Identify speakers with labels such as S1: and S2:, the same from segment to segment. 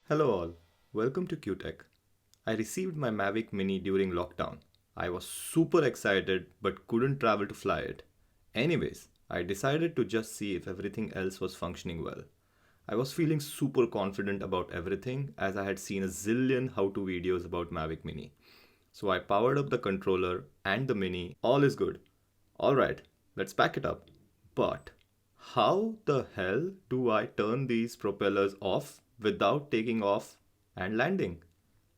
S1: Hello all, welcome to QTech. I received my Mavic Mini during lockdown. I was super excited but couldn't travel to fly it. Anyways, I decided to just see if everything else was functioning well. I was feeling super confident about everything as I had seen a zillion how-to videos about Mavic Mini. So I powered up the controller and the Mini, all is good. Alright, let's pack it up. But how the hell do I turn these propellers off without taking off and landing?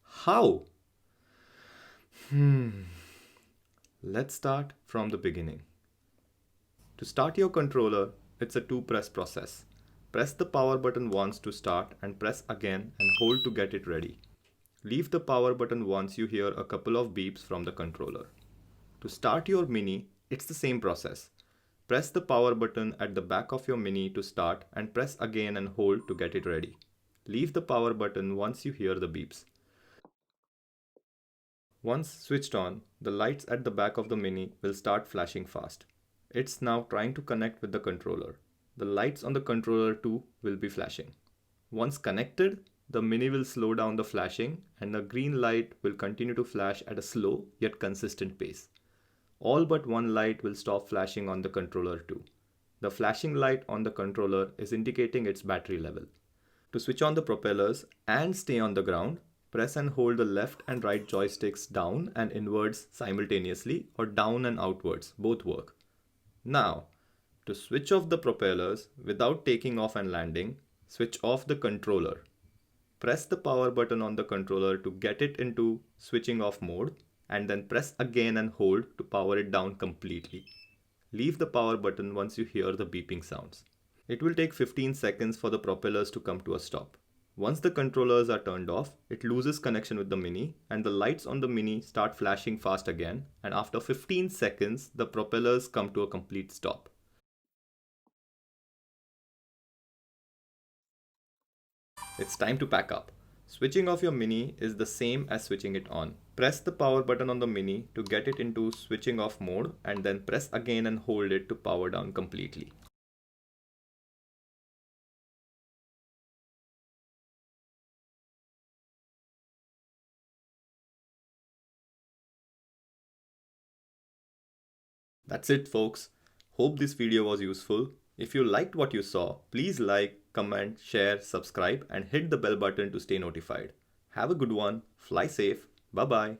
S1: How? Let's start from the beginning. To start your controller, it's a two press process. Press the power button once to start and press again and hold to get it ready. Leave the power button once you hear a couple of beeps from the controller. To start your Mini, it's the same process. Press the power button at the back of your Mini to start and press again and hold to get it ready. Leave the power button once you hear the beeps. Once switched on, the lights at the back of the Mini will start flashing fast. It's now trying to connect with the controller. The lights on the controller too will be flashing. Once connected, the Mini will slow down the flashing and the green light will continue to flash at a slow yet consistent pace. All but one light will stop flashing on the controller too. The flashing light on the controller is indicating its battery level. To switch on the propellers and stay on the ground, press and hold the left and right joysticks down and inwards simultaneously or down and outwards, both work. Now, to switch off the propellers without taking off and landing, switch off the controller. Press the power button on the controller to get it into switching off mode and then press again and hold to power it down completely. Leave the power button once you hear the beeping sounds. It will take 15 seconds for the propellers to come to a stop. Once the controllers are turned off, it loses connection with the Mini and the lights on the Mini start flashing fast again, and after 15 seconds the propellers come to a complete stop. It's time to pack up. Switching off your Mini is the same as switching it on. Press the power button on the Mini to get it into switching off mode and then press again and hold it to power down completely. That's it folks. Hope this video was useful. If you liked what you saw, please like, comment, share, subscribe and hit the bell button to stay notified. Have a good one. Fly safe. Bye bye.